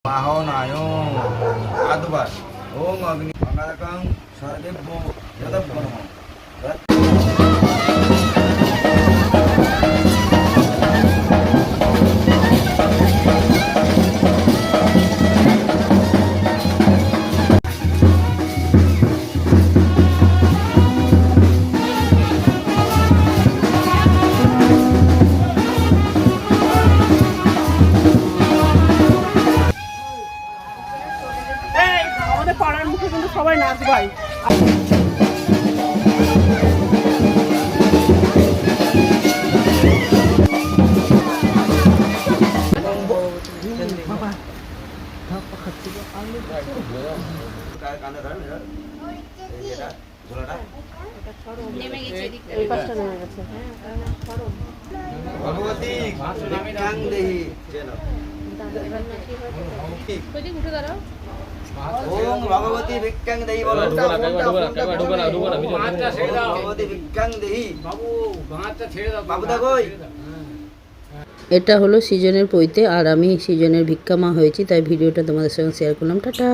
বাহনায় আদবার ওং অগ্নি অঙ্গারকং সর্বেভ্যো যদব্য নমঃ। আমাদের পাড়ার মুখে কিন্তু সবাই নাচ ভাই। ভগবতী ভিক্ষাং দেহি যেন ওং ভগবতী ভিক্ষাং দেহি বলো। ভগবতী ভিক্ষাং দেহি বাবুদা কই? এটা হলো সৃজনের পৈতে, আর আমি সৃজনের ভিক্ষা মা হয়েছি, তাই ভিডিওটা তোমাদের সঙ্গে শেয়ার করলাম। টাটা।